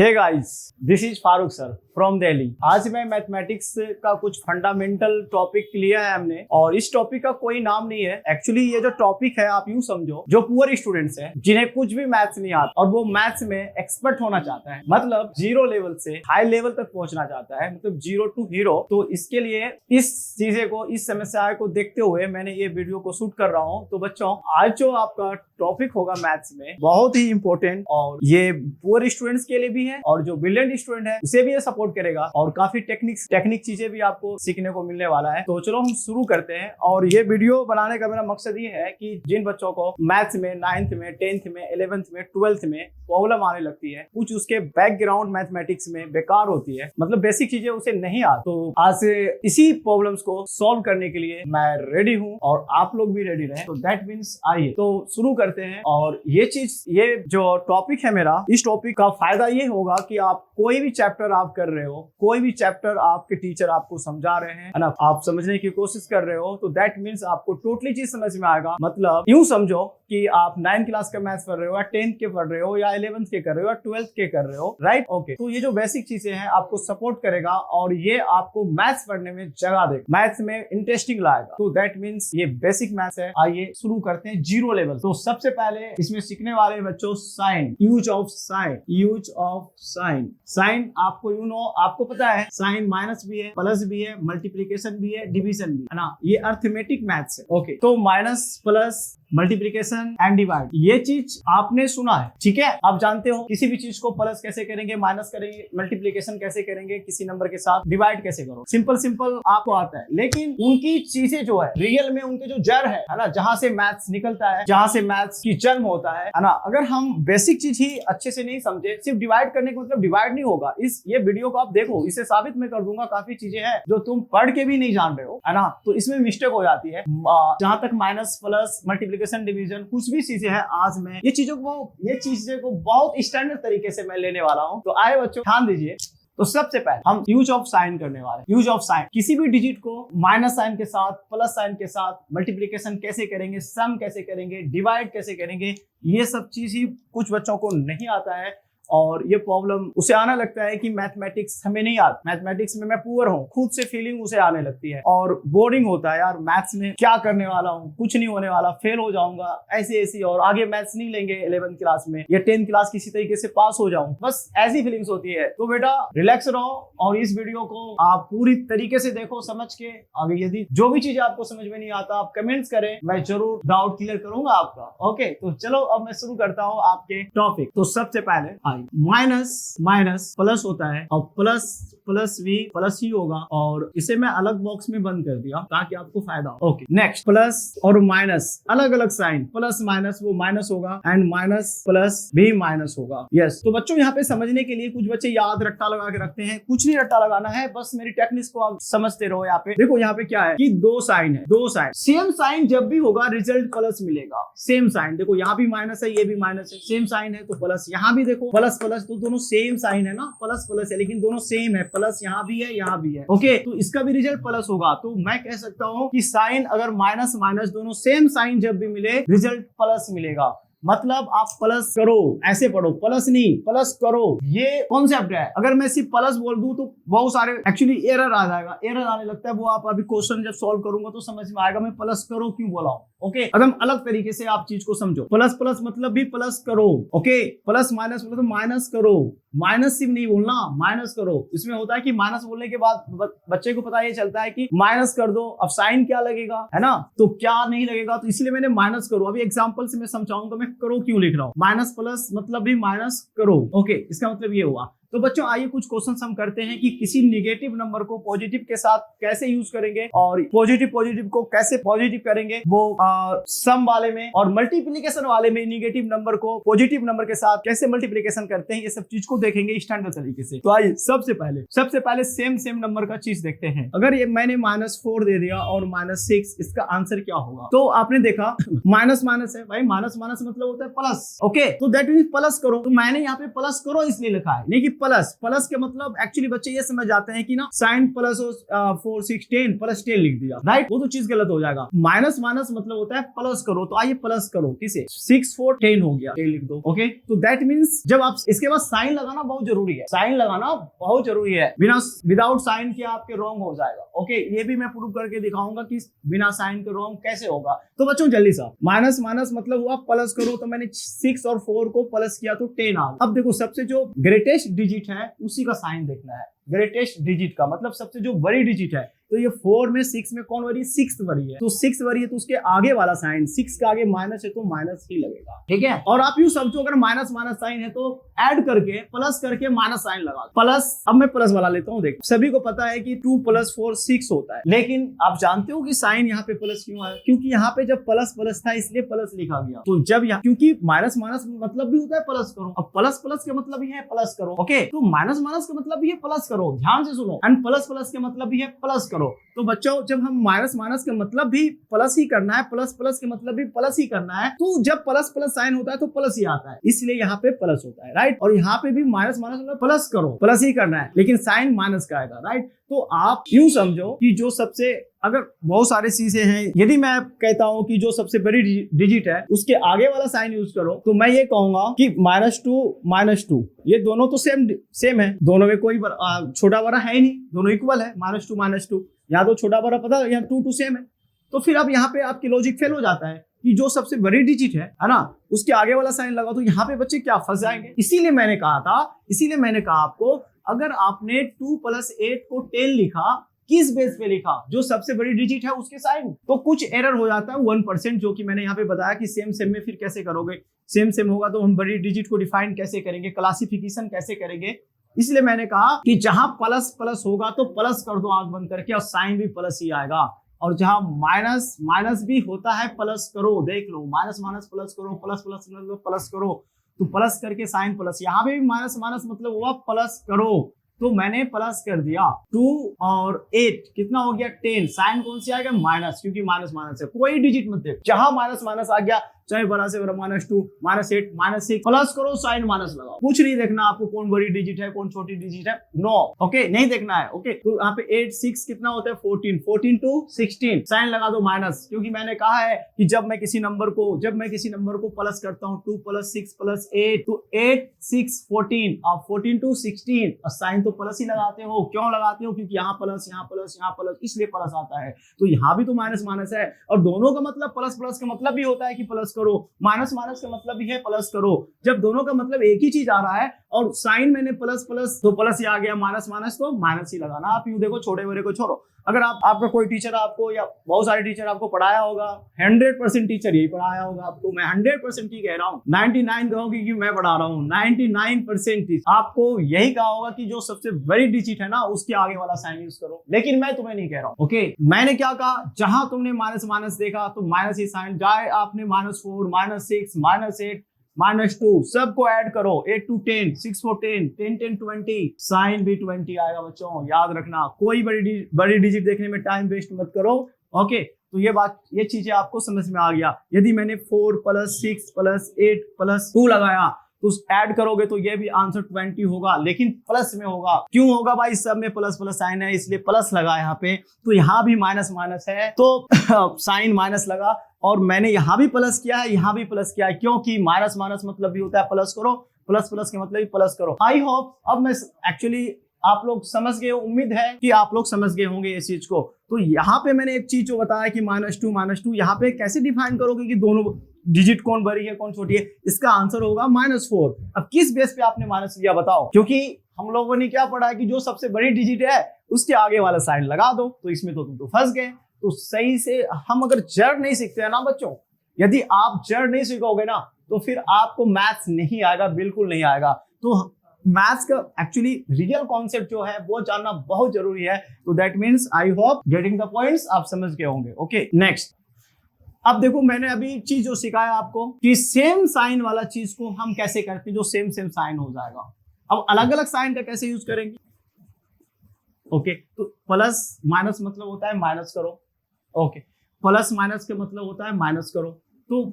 Hey guys, this is Farooq sir from Delhi. आज मैं mathematics का कुछ फंडामेंटल टॉपिक लिया है हमने, और इस टॉपिक का कोई नाम नहीं है। एक्चुअली ये जो टॉपिक है आप यूं समझो, जो पुअर स्टूडेंट्स हैं जिन्हें कुछ भी मैथ्स नहीं आता और वो मैथ्स में एक्सपर्ट होना चाहता है, मतलब जीरो लेवल से हाई लेवल तक पहुंचना चाहता है, मतलब जीरो टू हीरो। तो इसके लिए इस चीजें को, इस समस्या को देखते हुए मैंने ये वीडियो को शूट कर रहा हूँ। तो बच्चों, आज जो आपका टॉपिक होगा मैथ्स में बहुत ही इंपॉर्टेंट, और ये पुअर स्टूडेंट्स के लिए भी है और जो ब्रिलियंट स्टूडेंट है उसे भी ये सपोर्ट करेगा, और काफी टेक्निक चीजें भी आपको सीखने को मिलने वाला है। तो चलो हम शुरू करते हैं। और ये वीडियो बनाने का मेरा मकसद ये है कि जिन बच्चों को मैथ्स में 9th में 10th में 11th में 12th में प्रॉब्लम आने लगती है, कुछ उसके बैकग्राउंड मैथमेटिक्स में बेकार होती है, मतलब बेसिक चीजें उसे नहीं आती, तो आज से इसी प्रॉब्लम्स को सॉल्व करने के लिए मैं रेडी हूँ और आप लोग भी रेडी रहे। तो दैट मीन्स आइए तो शुरू करते हैं। और ये जो टॉपिक है मेरा, इस टॉपिक का फायदा ये होगा कि आप कोई भी चैप्टर आप कर रहे हो, कोई भी चैप्टर आपके टीचर आपको समझा रहे हैं, है ना, आप समझने की कोशिश कर रहे हो, तो दैट मीन्स आपको टोटली चीज समझ में आएगा। मतलब यूं समझो कि आप 9th क्लास का मैथ्स कर रहे हो, या 10th के पढ़ रहे हो, या 11th के कर रहे हो, या 12th के कर रहे हो, राइट? ओके, तो ये जो बेसिक चीजें हैं आपको सपोर्ट करेगा और ये आपको मैथ्स पढ़ने में जगह देगा, मैथ्स में इंटरेस्टिंग लाएगा। तो दैट मीन्स ये बेसिक मैथ्स है। आइए शुरू करते हैं जीरो लेवल। तो सबसे पहले इसमें सीखने वाले बच्चों sign, use of sign, use of sign. Sign आपको आपको पता है साइन माइनस भी है, प्लस भी है, मल्टीप्लीकेशन भी है, डिवीजन भी है ना, ये अर्थमेटिक मैथ्स है। ओके, तो minus plus multiplication and divide, ये चीज आपने सुना है, ठीक है? आप जानते हो किसी भी चीज को प्लस कैसे करेंगे, माइनस करेंगे, मल्टीप्लिकेशन कैसे करेंगे, किसी नंबर के साथ डिवाइड कैसे करो, सिंपल आपको आता है। लेकिन उनकी चीजें जो है रियल में, उनके जो जड़ है ना, जहां से मैथ्स निकलता है, जहां से मैथ्स की जन्म होता है ना, अगर हम बेसिक चीज ही अच्छे से नहीं समझे, सिर्फ डिवाइड करने का मतलब डिवाइड नहीं होगा। ये वीडियो को आप देखो, इसे साबित मैं कर दूंगा। काफी चीजें हैं जो तुम पढ़ के भी नहीं जान रहे हो, है ना, तो इसमें मिस्टेक हो जाती है। जहां तक माइनस प्लस मल्टीप्लिकेशन डिवीजन कुछ भी चीजें हैं, आज मैं ये चीजों को बहुत स्टैंडर्ड तरीके से मैं लेने वाला हूं। तो आए बच्चों, ध्यान दीजिए। तो सबसे पहले हम यूज ऑफ साइन करने वाले हैं। यूज ऑफ साइन, किसी भी डिजिट को माइनस साइन के साथ, प्लस साइन के साथ मल्टीप्लिकेशन कैसे करेंगे, सम कैसे करेंगे, डिवाइड कैसे करेंगे, ये सब चीज ही कुछ बच्चों को नहीं आता है। और ये प्रॉब्लम उसे आना लगता है कि मैथमेटिक्स हमें नहीं आता, मैथमेटिक्स में मैं पुअर हूँ, खुद से फीलिंग उसे आने लगती है और बोरिंग होता है, यार मैथ्स में क्या करने वाला हूँ, कुछ नहीं होने वाला, फेल हो जाऊंगा, ऐसी और आगे मैथ्स नहीं लेंगे 11th क्लास में या 10th क्लास किसी तरीके से पास हो जाऊं, बस ऐसी फीलिंग्स होती है। तो बेटा रिलैक्स रहो और इस वीडियो को आप पूरी तरीके से देखो, समझ के आगे। यदि जो भी चीजें आपको समझ में नहीं आता आप कमेंट्स करें, मैं जरूर डाउट क्लियर करूंगा आपका। ओके, तो चलो अब मैं शुरू करता हूँ आपके टॉपिक। तो सबसे पहले माइनस माइनस प्लस होता है, और प्लस भी प्लस ही होगा, और इसे मैं अलग बॉक्स में बंद कर दिया ताकि आपको फायदा हो। ओके, नेक्स्ट, प्लस और माइनस अलग अलग साइन, प्लस माइनस वो माइनस होगा, एंड माइनस प्लस भी माइनस होगा। यस, तो बच्चों यहाँ पे समझने के लिए कुछ बच्चे याद रट्टा लगा के रखते हैं, कुछ नहीं रट्टा लगाना है, बस मेरी टेक्निक्स को आप समझते रहो। यहाँ पे देखो, यहाँ पे क्या है कि दो साइन है, दो साइन, सेम साइन जब भी होगा रिजल्ट प्लस मिलेगा। सेम साइन, देखो यहाँ भी माइनस है, ये भी माइनस है, सेम साइन है तो प्लस, यहाँ भी देखो प्लस प्लस, तो दोनों सेम साइन है ना, प्लस प्लस है, लेकिन दोनों सेम है, प्लस यहाँ भी है, यहाँ भी है। ओके, तो इसका भी रिजल्ट प्लस होगा। तो मैं कह सकता हूँ कि साइन अगर माइनस माइनस दोनों सेम साइन जब भी मिले, रिजल्ट प्लस मिलेगा। मतलब आप प्लस करो, ऐसे पढ़ो, प्लस नहीं प्लस करो, ये कॉन्सेप्ट है। अगर मैं सिर्फ प्लस बोल दूं तो बहुत सारे एक्चुअली एरर आ जाएगा, एरर आने लगता है। वो आप अभी क्वेश्चन जब सॉल्व करूंगा तो समझ में आएगा मैं प्लस करो क्यों बोला हूं। ओके, एकदम अलग तरीके से आप चीज को समझो। प्लस प्लस मतलब भी प्लस करो, ओके, प्लस माइनस मतलब माइनस करो, माइनस सिर्फ नहीं बोलना, माइनस करो। इसमें होता है कि माइनस बोलने के बाद बच्चे को पता ये चलता है कि माइनस कर दो, अब साइन क्या लगेगा, है ना, तो क्या नहीं लगेगा, तो इसलिए मैंने माइनस करो। अभी एग्जांपल से मैं समझाऊंगा मैं करो क्यों लिख रहा हूँ। माइनस प्लस मतलब भी माइनस करो। ओके, इसका मतलब ये हुआ। तो बच्चों आइए कुछ क्वेश्चंस हम करते हैं कि किसी निगेटिव नंबर को पॉजिटिव के साथ कैसे यूज करेंगे, और पॉजिटिव को कैसे पॉजिटिव करेंगे, वो सम वाले में, और मल्टीप्लिकेशन वाले में निगेटिव नंबर को पॉजिटिव नंबर के साथ कैसे मल्टीप्लिकेशन करते हैं, ये सब चीज को देखेंगे स्टैंडर्ड तरीके से। तो आइए सबसे पहले सेम नंबर का चीज देखते हैं। अगर ये मैंने -4 दे दिया और -6, इसका आंसर क्या होगा? तो आपने देखा माइनस माइनस है भाई, माइनस माइनस मतलब होता है प्लस। ओके, तो दैट मींस प्लस करो। तो मैंने यहाँ पे प्लस करो इसलिए लिखा है, नहीं कि प्लस प्लस के मतलब एक्चुअली बच्चे ये समझ जाते हैं कि ना साइन प्लस 4 6 10 प्लस 10 लिख दिया, राइट, वो तो चीज गलत हो जाएगा। माइनस माइनस मतलब होता है प्लस करो, तो आइए प्लस करो, किसे 6 4 10 हो गया, 10 लिख दो। ओके, तो दैट मीन्स जब आप इसके बाद साइन लगाना बहुत जरूरी है, साइन लगाना बहुत जरूरी है, बिना विदाउट साइन के आपके रॉन्ग हो जाएगा। ओके, ये भी मैं प्रूव करके दिखाऊंगा कि बिना साइन के रॉन्ग कैसे होगा। तो बच्चों जल्दी सा, माइनस माइनस मतलब हुआ प्लस करो, तो मैंने 6 और 4 को प्लस किया तो 10 आ गया। अब देखो सबसे जो ग्रेटेस्ट डिजिट है उसी का साइन देखना है, ग्रेटेस्ट डिजिट का मतलब सबसे जो बड़ी डिजिट है, तो ये 4 में 6 में कौन बड़ी, 6 बड़ी है, तो 6 बड़ी है तो उसके आगे वाला साइन 6 के आगे माइनस है तो माइनस ही लगेगा, ठीक है। और आप यूं समझो अगर माइनस माइनस साइन है तो ऐड करके प्लस करके माइनस साइन लगा प्लस। अब मैं प्लस वाला लेता हूं, देखो सभी को पता है कि 2 + 4 6 होता है, लेकिन आप जानते हो कि साइन यहाँ पे प्लस क्यों आया, क्योंकि यहाँ पे जब प्लस प्लस था इसलिए प्लस लिखा गया। तो जब यहाँ क्योंकि माइनस माइनस मतलब भी होता है प्लस करो, अब प्लस प्लस का मतलब भी है प्लस करो। ओके, तो माइनस माइनस का मतलब भी है प्लस करो, ध्यान से सुनो, एंड प्लस प्लस का मतलब भी है प्लस करो। तो बच्चों जब हम माइनस माइनस का मतलब भी प्लस ही करना है, प्लस प्लस का मतलब भी प्लस ही करना है, तो जब प्लस प्लस साइन होता है तो प्लस ही आता है, इसलिए यहाँ पे प्लस होता है, राइट। और यहाँ पे भी माइनस माइनस मतलब प्लस करो, प्लस ही करना है, लेकिन साइन माइनस का आएगा, राइट। तो आप यूं समझो कि जो सबसे, अगर बहुत सारे चीजें हैं, यदि मैं कहता हूं कि जो सबसे बड़ी डिजिट है उसके आगे वाला साइन यूज करो, तो मैं ये कहूंगा कि -2 ये दोनों तो सेम है, दोनों में कोई छोटा बड़ा है ही नहीं, दोनों इक्वल है, -2 यहाँ तो छोटा बड़ा पता है, यहाँ 2 सेम है। तो फिर अब यहाँ पे आपकी लॉजिक फेल हो जाता है कि जो सबसे बड़ी डिजिट है ना, उसके आगे वाला साइन लगाओ, तो यहाँ पे बच्चे क्या फंस जाएंगे। इसीलिए मैंने कहा आपको, अगर आपने 2 + 8 को 10 लिखा, किस बेस पे लिखा, जो सबसे बड़ी डिजिट है उसके साइन, तो कुछ एरर हो जाता है 1%, जो कि मैंने यहाँ पे बताया कि सेम में फिर कैसे करोगे, सेम होगा तो हम बड़ी डिजिट को डिफाइन कैसे करेंगे, क्लासिफिकेशन कैसे करेंगे। इसलिए मैंने कहा कि जहां प्लस प्लस होगा तो प्लस कर दो आंख बंद करके, और साइन भी प्लस ही आएगा, और जहां माइनस माइनस भी होता है प्लस करो, देख लो, माइनस माइनस प्लस करो, प्लस प्लस मतलब प्लस करो, तो प्लस करके साइन प्लस, यहाँ पे भी माइनस माइनस मतलब हुआ प्लस करो, तो मैंने प्लस कर दिया। 2 और 8 कितना हो गया 10, साइन कौन सी आएगा माइनस, क्योंकि माइनस माइनस है, कोई डिजिट मत देखो, जहां माइनस माइनस आ गया चाहे बड़ा से बड़ा, -2 -8 -6 प्लस करो, साइन माइनस लगाओ, कुछ नहीं देखना आपको कौन बड़ी डिजिट है कौन छोटी डिजिट है, नो, ओके, नहीं देखना है। ओके, तो यहाँ पे 8 6 कितना होता है 14 to 16, साइन लगा दो माइनस, क्योंकि मैंने कहा है कि जब मैं किसी नंबर को प्लस करता हूँ 2 + 6 + 8, तो 8 6 14 और 14 to 16, और साइन तो प्लस ही लगाते हो, क्यों लगाते हो, क्योंकि यहाँ प्लस यहाँ प्लस यहाँ प्लस, इसलिए प्लस आता है। तो यहाँ भी तो माइनस माइनस है, और दोनों का मतलब प्लस प्लस का मतलब भी होता है कि प्लस करो, माइनस माइनस का मतलब भी है प्लस करो, जब दोनों का मतलब एक ही चीज आ रहा है और साइन मैंने प्लस प्लस तो प्लस ही आ गया, माइनस माइनस तो माइनस ही लगाना। आप यूं देखो, छोटे बड़े को छोड़ो, अगर आपका कोई टीचर आपको या बहुत सारे टीचर आपको पढ़ाया होगा, 100% टीचर यही पढ़ाया होगा आपको, मैं 100% ही कह रहा हूँ, 99 कहूंगी कि मैं पढ़ा रहा हूँ, 99% आपको यही कहा होगा कि जो सबसे बड़ी डिजिट है ना उसके आगे वाला साइन यूज करो, लेकिन मैं तुम्हें नहीं कह रहा हूँ। ओके, मैंने क्या कहा, जहां तुमने माइनस माइनस देखा तो माइनस ही साइन, जाए आपने -4 -6 -8 -2 सबको ऐड करो, 8 to 10 6 4 10 10 10 20, साइन भी 20 आएगा बच्चों, याद रखना, कोई बड़ी डिजिट देखने में टाइम वेस्ट मत करो। ओके, तो ये चीजें आपको समझ में आ गया। यदि मैंने 4 + 6 + 8 + 2 लगाया तो ऐड करोगे तो ये भी आंसर 20 होगा, लेकिन प्लस में होगा। क्यों होगा भाई, सब में प्लस प्लस साइन है इसलिए प्लस लगा यहाँ पे, तो यहाँ भी माइनस माइनस है तो साइन माइनस लगा, और मैंने यहाँ भी प्लस किया है यहाँ भी प्लस किया है, क्योंकि माइनस माइनस मतलब भी होता है प्लस करो, प्लस प्लस के मतलब भी प्लस करो। आई होप अब मैं एक्चुअली आप लोग समझ गए, उम्मीद है कि आप लोग समझ गए होंगे इस चीज को। तो यहाँ पे मैंने एक चीज जो बताया कि -2 यहाँ पे कैसे डिफाइन करोगे कि दोनों डिजिट कौन बड़ी है कौन छोटी है, इसका आंसर होगा -4। अब किस बेस पे आपने माइनस लिया बताओ, क्योंकि हम लोगों ने क्या पढ़ा है कि जो सबसे बड़ी डिजिट है उसके आगे वाला साइन लगा दो, तो इसमें तो तुम तो फंस गए। तो सही से हम अगर जड़ नहीं सीखते हैं ना बच्चों, यदि आप जड़ नहीं सीखोगे ना तो फिर आपको मैथ्स नहीं आएगा, बिल्कुल नहीं आएगा। तो मैथ्स का एक्चुअली रियल कॉन्सेप्ट जो है वो जानना बहुत जरूरी है। तो that means I hope getting the points आप समझ गए होंगे। ओके, नेक्स्ट, अब देखो मैंने अभी चीज जो सिखाया आपको कि सेम साइन वाला चीज को हम कैसे करते हैं, जो सेम साइन हो जाएगा। अब अलग अलग साइन का कैसे यूज करेंगे। ओके, तो प्लस माइनस मतलब होता है माइनस करो, ओके, प्लस माइनस का मतलब होता है माइनस करो, तो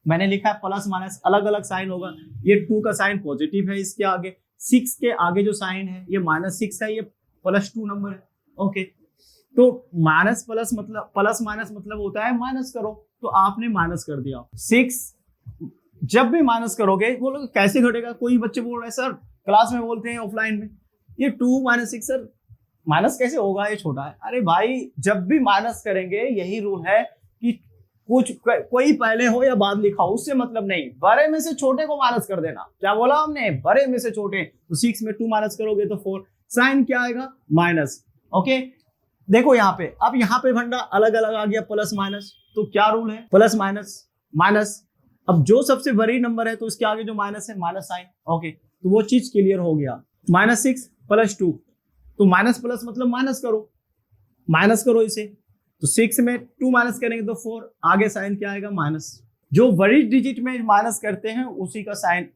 मैंने लिखा है प्लस माइनस अलग अलग साइन होगा। ये 2 का साइन पॉजिटिव है इसके आगे, 6 के आगे जो साइन है ये -6 है, ये +2 नंबर है। ओके, तो माइनस प्लस मतलब प्लस माइनस मतलब होता है माइनस करो, तो आपने माइनस कर दिया 6। जब भी माइनस करोगे बोलोगे कैसे घटेगा, कोई बच्चे बोल रहे हैं सर क्लास में बोलते हैं ऑफलाइन में ये 2 - 6 सर माइनस कैसे होगा, ये छोटा है। अरे भाई जब भी माइनस करेंगे यही रूल है कि कुछ कोई पहले हो या बाद लिखा हो उससे मतलब नहीं, बड़े में से छोटे को माइनस कर देना। क्या बोला हमने, बड़े में से छोटे। तो 6 में 2 माइनस करोगे तो 4, साइन क्या आएगा माइनस। ओके, देखो यहाँ पे, अब यहाँ पे भंडा अलग अलग आ गया प्लस माइनस, तो क्या रूल है प्लस माइनस माइनस। अब जो सबसे बड़ी नंबर है तो इसके आगे जो माइनस है माइनस साइन। ओके, तो वो चीज क्लियर हो गया। -6 + 2, तो माइनस प्लस मतलब माइनस करो इसे, तो 6 में 2 माइनस करेंगे तो 4, आगे साइन क्या आएगा माइनस। जो बड़ी डिजिट में माइनस करते हैं उसी का साइन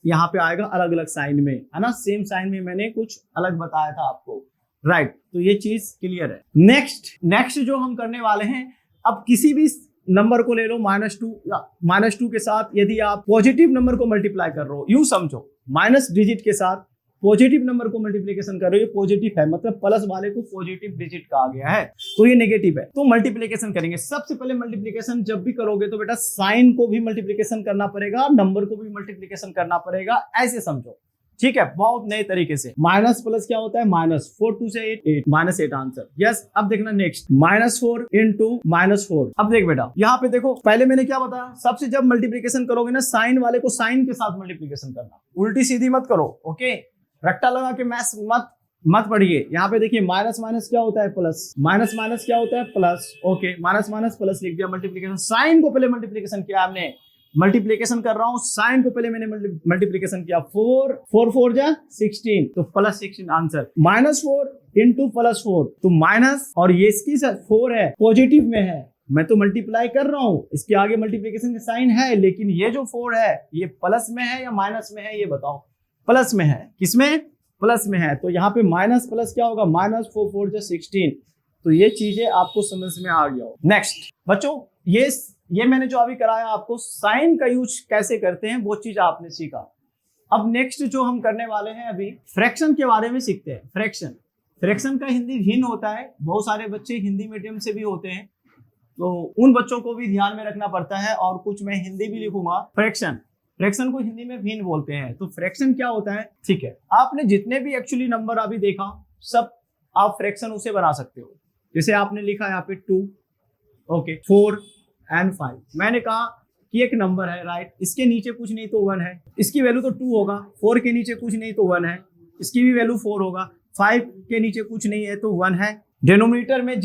यहाँ पे आएगा अलग अलग साइन में, है ना। सेम साइन में मैंने कुछ अलग बताया था आपको, राइट। तो ये चीज क्लियर है। नेक्स्ट जो हम करने वाले हैं, अब किसी भी नंबर को ले लो -2 के साथ यदि आप पॉजिटिव नंबर को मल्टीप्लाई कर रहे हो, यूं समझो माइनस डिजिट के साथ पॉजिटिव नंबर को मल्टीप्लिकेशन कर रहे हो, ये पॉजिटिव है मतलब प्लस वाले को पॉजिटिव डिजिट कहा गया है, तो ये नेगेटिव है। तो मल्टीप्लिकेशन करेंगे। सबसे पहले मल्टीप्लिकेशन जब भी करोगे तो बेटा साइन को भी मल्टीप्लिकेशन करना पड़ेगा, नंबर को भी मल्टीप्लिकेशन करना पड़ेगा, ऐसे समझो, ठीक है, बहुत नए तरीके से। माइनस प्लस क्या होता है माइनस, 4 2 से 8 -8 आंसर। यस, अब देखना नेक्स्ट, -4 × -4। अब देख बेटा यहाँ पे देखो, पहले मैंने क्या बताया, सबसे जब मल्टीप्लिकेशन करोगे ना साइन वाले को साइन के साथ मल्टीप्लिकेशन करना, उल्टी सीधी मत करो। ओके, रट्टा लगा के मैथ्स मत पढ़िए। यहाँ पे देखिए माइनस माइनस क्या होता है प्लस, माइनस माइनस क्या होता है plus. Okay, minus minus plus लिख दिया, मल्टीप्लिकेशन साइन को पहले मल्टीप्लिकेशन किया हमने, मल्टीप्लिकेशन कर रहा हूं साइन को पहले मैंने मल्टीप्लिकेशन किया, 4 4 जा 16, तो +16 आंसर। -4 × +4, तो माइनस, और ये इसकी 4 है पॉजिटिव में है, मैं तो मल्टीप्लाई कर रहा हूं, इसके आगे मल्टीप्लिकेशन का साइन है, लेकिन ये जो 4 है ये प्लस में है या माइनस में है, ये बताओ। प्लस में है, किसमें प्लस में है, तो यहाँ पे माइनस प्लस क्या होगा -4 4 जा 16, तो ये चीजें आपको समझ में आ गया हो। नेक्स्ट बच्चों, ये मैंने जो अभी कराया आपको साइन का यूज कैसे करते हैं वो चीज आपने सीखा। अब नेक्स्ट जो हम करने वाले हैं अभी फ्रैक्शन के बारे में सीखते हैं। फ्रैक्शन का हिंदी भिन्न होता है, बहुत सारे बच्चे हिंदी मीडियम से भी होते हैं, तो उन बच्चों को भी ध्यान में रखना पड़ता है, और कुछ मैं हिंदी भी लिखूंगा। फ्रैक्शन को हिंदी में भिन्न बोलते हैं। तो फ्रैक्शन क्या होता है, ठीक है, आपने जितने भी एक्चुअली नंबर अभी देखा सब आप फ्रैक्शन उसे बना सकते हो। जैसे आपने लिखा यहाँ पे 2, ओके, 4 और 5, मैंने कहा कि एक नंबर है, राइट, इसके नीचे कुछ नहीं तो 1 है, इसकी वैल्यू तो 2 होगा, 4 के नीचे कुछ नहीं तो 1 है, इसकी भी वैल्यू 4 होगा, 5 के नीचे कुछ नहीं है तो 1 है। डिनोमिनेटर में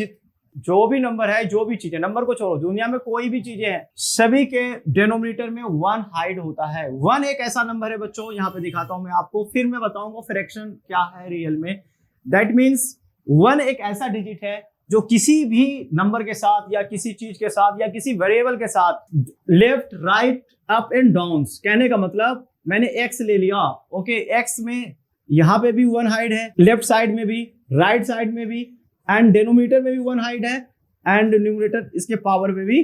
जो भी नंबर है, जो भी चीजें, नंबर को छोड़ो, दुनिया में कोई भी चीजें हैं, सभी के डिनोमिनेटर में 1 हाइड होता है। 1 एक ऐसा नंबर है बच्चों, यहाँ पे दिखाता हूं मैं आपको, फिर मैं बताऊंगा फ्रैक्शन क्या है रियल में। दैट मीन्स 1 एक ऐसा डिजिट है जो किसी भी नंबर के साथ या किसी चीज के साथ या किसी वेरिएबल के साथ left right up and down, कहने का मतलब मैंने x ले लिया, ओके, x में यहाँ पे भी 1 हाइड है, लेफ्ट साइड में भी, राइट साइड में भी, एंड डिनोमिनेटर में भी 1 हाइड है, एंड न्यूमरेटर इसके पावर में भी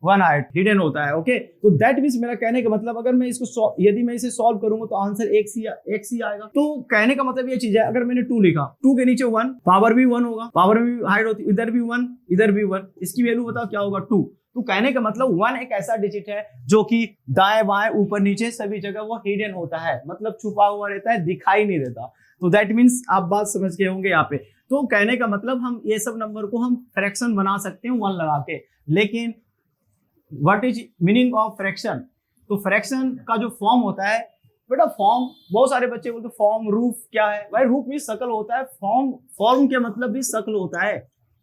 1 हाइड हिडन होता है। ओके, तो दैट मीन्स मेरा कहने का मतलब अगर मैं इसको यदि मैं इसे सॉल्व करूंगा तो आंसर x ही आएगा। तो कहने का मतलब ये चीज है, अगर मैंने 2 लिखा, 2 के नीचे 1, पावर भी 1 होगा, पावर में भी हाइड होती, इधर भी 1 इधर भी 1, इसकी वैल्यू बताओ क्या होगा 2। तो कहने का मतलब 1 एक ऐसा डिजिट है जो कि दाएं बाएं ऊपर नीचे सभी जगह वो हिडन होता है, मतलब छुपा हुआ रहता है, दिखाई नहीं देता। तो दैट मीन्स आप बात समझ गए होंगे यहाँ पे। तो कहने का मतलब हम ये सब नंबर को हम फ्रैक्शन बना सकते हैं 1 लगा के, लेकिन what is meaning of fraction. तो फ्रैक्शन का जो फॉर्म होता है बेटा, फॉर्म, बहुत सारे बच्चे बोलते फॉर्म, रूफ क्या है भाई, रूफ भी शकल होता है, फॉर्म के मतलब भी शकल होता है,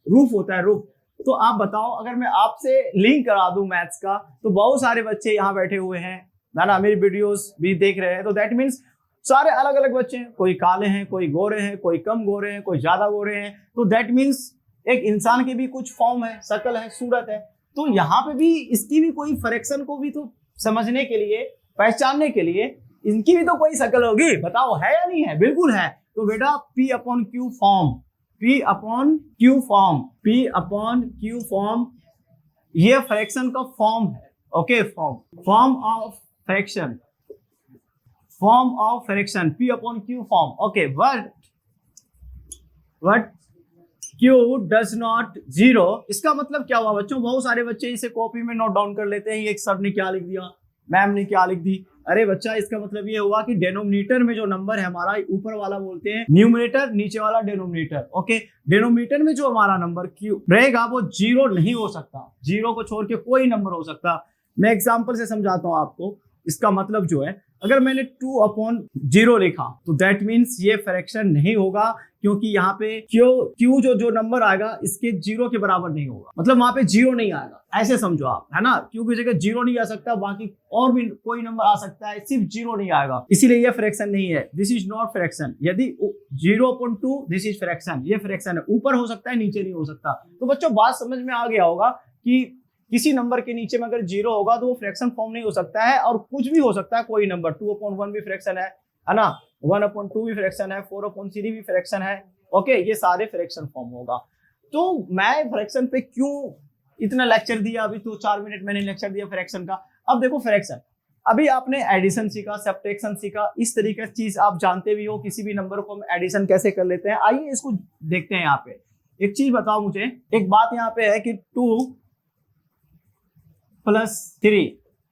रूफ होता है रूफ। तो आप बताओ, अगर मैं आपसे लिंक करा दूं मैथ्स का, तो बहुत सारे बच्चे यहाँ बैठे हुए हैं ना, मेरी वीडियोस भी देख रहे हैं, तो दैट मीन्स सारे अलग अलग बच्चे हैं, कोई काले हैं, कोई गोरे हैं, कोई कम गोरे हैं, कोई ज्यादा गोरे हैं। तो दैट मीन्स एक इंसान की भी कुछ फॉर्म है, शकल है, सूरत है। तो यहाँ पे भी इसकी भी कोई फ्रैक्शन को भी तो समझने के लिए, पहचानने के लिए इनकी भी तो कोई शकल होगी, बताओ है या नहीं है? बिल्कुल है। तो बेटा P/Q फॉर्म, P/Q फॉर्म ये फ्रैक्शन का फॉर्म है। Okay, form of fraction, form of fraction P upon Q form. Okay, what Q does not zero, इसका मतलब क्या हुआ बच्चों? बहुत सारे बच्चे इसे कॉपी में नोट डाउन कर लेते हैं, ये सर ने क्या लिख दिया, मैम ने क्या लिख दी। अरे बच्चा, इसका मतलब ये हुआ कि डेनोमिनेटर में जो नंबर है हमारा, ऊपर वाला बोलते हैं न्यूमरेटर, नीचे वाला डेनोमिनेटर। ओके, डेनोमिनेटर में जो हमारा नंबर Q रहेगा वो जीरो नहीं हो सकता, जीरो को छोड़ के कोई नंबर हो सकता। मैं एग्जांपल से समझाता हूं आपको। इसका मतलब जो है, अगर मैंने 2/0 लिखा तो दैट मीन्स ये फ्रैक्शन नहीं होगा, क्योंकि यहाँ पे Q जो नंबर आएगा इसके जीरो के बराबर नहीं होगा, मतलब वहां पे जीरो नहीं आएगा, ऐसे समझो आप, है ना। Q की जगह जीरो नहीं आ सकता, बाकी और भी कोई नंबर आ सकता है, सिर्फ जीरो नहीं आएगा, इसीलिए ये फ्रैक्शन नहीं है। This is not fraction. यदि 0/2 दिस इज फ्रैक्शन, ये फ्रैक्शन है, ऊपर हो सकता है नीचे नहीं हो सकता। तो बच्चों बात समझ में आ गया होगा कि किसी नंबर के नीचे में अगर जीरो होगा तो वो फ्रैक्शन फॉर्म नहीं हो सकता है, और कुछ भी हो सकता है, कोई नंबर 2/1 भी फ्रैक्शन है ना, 1/2 भी फ्रैक्शन है, 4/3 भी फ्रैक्शन है। ओके, ये सारे फ्रैक्शन फॉर्म होगा। तो मैं फ्रैक्शन पे क्यों इतना लेक्चर दिया? अभी तो 4 मिनट मैंने लेक्चर दिया फ्रैक्शन का। अब देखो फ्रैक्शन, अभी आपने एडिशन सीखा, सब्ट्रैक्शन सीखा, इस तरीके की चीज आप जानते भी हो, किसी भी नंबर को हम एडिशन कैसे कर लेते हैं। आइए इसको देखते हैं। यहाँ पे एक चीज बताओ मुझे, एक बात यहाँ पे है कि 2 + 3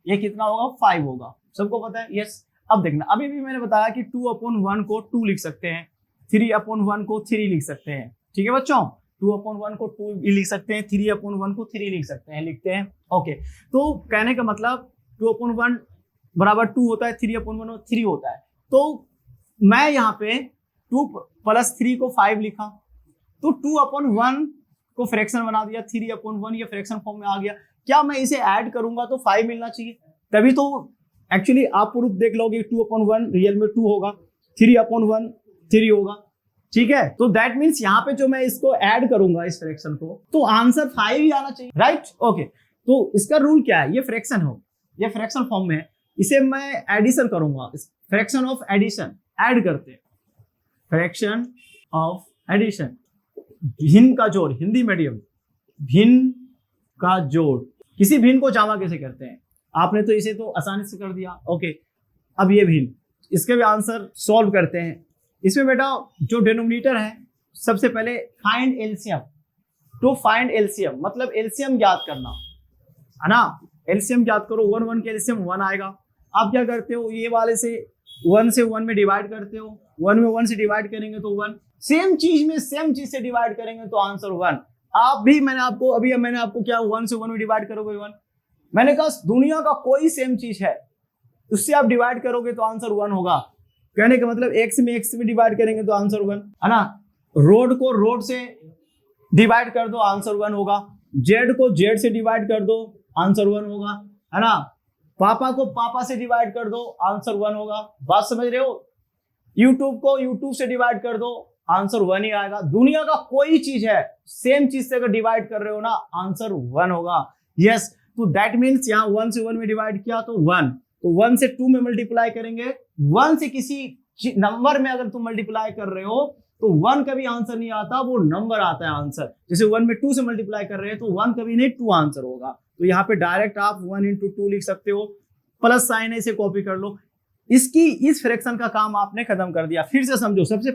ये कितना होगा? 5 होगा, सबको पता है। यस, अब देखना, अभी भी मैंने बताया कि 2/1 को 2 लिख सकते हैं, 3/1 को 3 लिख सकते हैं। ठीक है बच्चों, 2/1 को 2 भी लिख सकते हैं, 3/1 को 3 लिख सकते हैं, लिखते हैं। ओके, तो कहने का मतलब 2/1 बराबर 2 होता है, 3/1 3 होता है। तो मैं यहाँ पे 2 + 3 को 5 लिखा, तो 2/1 को फ्रैक्शन बना दिया, 3/1 ये फ्रैक्शन फॉर्म में आ गया। क्या मैं इसे ऐड करूंगा तो 5 मिलना चाहिए, तभी तो एक्चुअली आप प्रूफ देख लोगे, 2/1 रियल में 2 होगा, 3/1 3 होगा। ठीक है, तो दैट मीन्स यहाँ पे जो मैं इसको ऐड करूंगा इस फ्रैक्शन को, तो आंसर 5 ही आना चाहिए, राइट। ओके, तो इसका रूल क्या है? ये फ्रैक्शन हो, ये फ्रैक्शन फॉर्म में है, इसे मैं एडिशन करूंगा, फ्रैक्शन ऑफ एडिशन, ऐड करते हैं, फ्रैक्शन ऑफ एडिशन, भिन्न का जोड़, हिंदी मीडियम, भिन्न का जोड़। किसी भिन्न को जामा कैसे करते हैं? आपने तो इसे तो आसानी से कर दिया। ओके, अब ये भिन्न, इसके भी आंसर सॉल्व करते हैं। इसमें बेटा जो डिनोमिनेटर है, सबसे पहले find LCM. To find LCM मतलब एलसीएम ज्ञात करना, है ना। एलसीएम ज्ञात करो, 1 के एलसीएम 1 आएगा। आप क्या करते हो, ये वाले से 1 से 1 में डिवाइड करते हो, 1 में 1 से डिवाइड करेंगे तो 1, सेम चीज में सेम चीज से डिवाइड करेंगे तो आंसर 1। आप भी मैंने आपको क्या 1 से 1 में डिवाइड करोगे 1, मैंने कहा दुनिया का कोई सेम चीज है उससे आप डिवाइड करोगे तो आंसर 1 होगा। कहने का मतलब x में x में डिवाइड करेंगे तो आंसर 1, है ना। रोड को रोड से डिवाइड कर दो, आंसर 1 होगा। z को z से डिवाइड कर दो, आंसर 1 होगा, है ना। पापा को पापा से डिवाइड कर दो, आंसर 1 होगा। बात समझ रहे हो। यूट्यूब को यूट्यूब से डिवाइड कर दो, आंसर 1 ही आएगा। दुनिया का कोई चीज है सेम चीज से अगर डिवाइड कर रहे हो ना, आंसर 1 होगा। यस, तो दैट मीन्स यहाँ 1 से 1 में डिवाइड किया तो 1, तो 1 से 2 में मल्टीप्लाई करेंगे। 1 से किसी नंबर में अगर तुम मल्टीप्लाई कर रहे हो तो 1 कभी आंसर नहीं आता, वो नंबर आता है आंसर। जैसे 1 में 2 से मल्टीप्लाई कर रहे हैं तो 1 कभी नहीं, 2 आंसर होगा। तो यहाँ पे डायरेक्ट आप 1 × 2 लिख सकते हो, प्लस साइन है, इसे कॉपी कर लो। इस फ्रैक्शन का काम आपने खत्म कर दिया। फिर से समझो, सबसे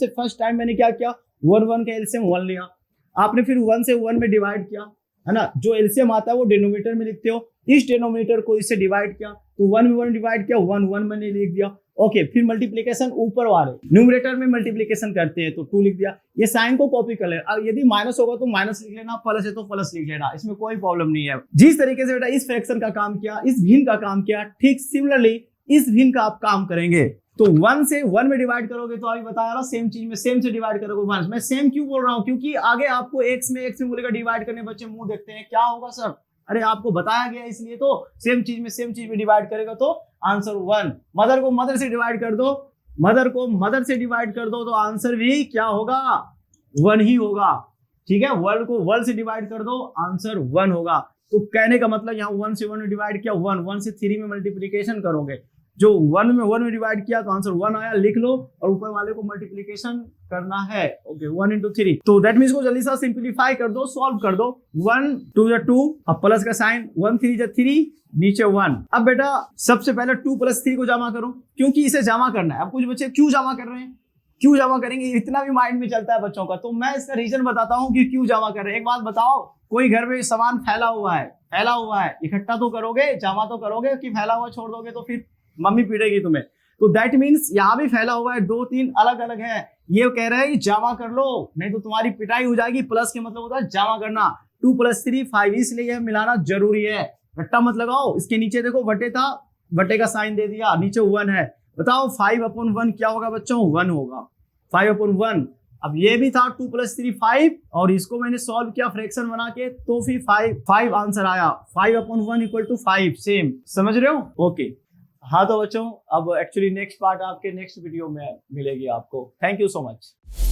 फर्स्ट टाइम मैंने क्या किया, 1 का एलसीएम 1 लिया, आपने फिर 1 से 1 में डिवाइड किया, है ना। जो एलसीएम आता है वो डिनोमिनेटर में लिखते हो, इस डिनोमिनेटर को इससे डिवाइड किया तो 1 में 1 डिवाइड किया, 1 मैंने लिख दिया। ओके, फिर मल्टीप्लिकेशन ऊपर वाले न्यूमरेटर में मल्टीप्लिकेशन करते हैं तो 2 लिख दिया। ये साइन को कॉपी कर लेना, यदि माइनस होगा तो माइनस लिख लेना, प्लस है तो प्लस लिख लेना, इसमें कोई प्रॉब्लम नहीं है। जिस तरीके से बेटा इस फ्रैक्शन का काम किया, इस भिन्न का काम किया, ठीक सिमिलरली इस भिन्न का आप काम करेंगे। तो 1 से 1 में डिवाइड करोगे तो अभी बताया ना, सेम चीज में सेम से डिवाइड करोगे 1। मैं सेम क्यों बोल रहा हूँ, क्योंकि आगे आपको x में बोलेगा डिवाइड करने, बच्चे मुंह देखते हैं क्या होगा सर, अरे आपको बताया गया इसलिए तो सेम चीज में डिवाइड करेगा तो आंसर 1। मदर को मदर से डिवाइड कर दो, मदर को मदर से डिवाइड कर दो तो आंसर भी क्या होगा, 1 ही होगा। ठीक है, वर्ल्ड को वर्ल्ड से डिवाइड कर दो, आंसर 1 होगा। तो कहने का मतलब यहाँ 1 से 1 में डिवाइड किया, 1 से 3 में मल्टीप्लीकेशन करोगे जो 1 में डिवाइड किया तो आंसर 1 आया, लिख लो, और ऊपर वाले को मल्टीप्लीकेशन करना है। ओके, 1 into 3, तो दैट मीन्स को जल्दी से सिंप्लीफाई कर दो, सॉल्व कर दो। 1 2 या 2, अब प्लस का साइन, 1 3 या 3, नीचे 1। अब बेटा सबसे पहले 2 + 3 को जमा करो, क्योंकि इसे जमा करना है। अब कुछ बच्चे क्यों जमा कर रहे हैं, क्यों जमा करेंगे, इतना भी माइंड में चलता है बच्चों का, तो मैं इसका रीजन बताता हूँ कि क्यों जमा कर रहे हैं। एक बात बताओ, कोई घर में सामान फैला हुआ है, इकट्ठा तो करोगे, जमा तो करोगे, कि फैला हुआ छोड़ दोगे तो फिर मम्मी पीटेगी तुम्हें। तो दैट मीन्स यहाँ भी फैला हुआ है, 2 3 अलग अलग है, ये कह रहे हैं जमा कर लो, नहीं तो तुम्हारी पिटाई हो जाएगी। प्लस के मतलब होता है जमा करना, 2 + 3 5, इसलिए यह मिलाना जरूरी है। रट्टा मत लगाओ, इसके नीचे देखो बटे था, बटे का साइन दे दिया, नीचे 1 है। बताओ 5/1 क्या होगा बच्चों, 1 होगा, 5/1। अब ये भी था 2 + 3 5, और इसको मैंने सॉल्व किया फ्रैक्शन बना के, तो फिर 5 आंसर आया, 5/1 = 5, सेम, समझ रहे हो। ओके, हाँ तो बच्चों अब एक्चुअली नेक्स्ट पार्ट आपके नेक्स्ट वीडियो में मिलेगी आपको। Thank you so much.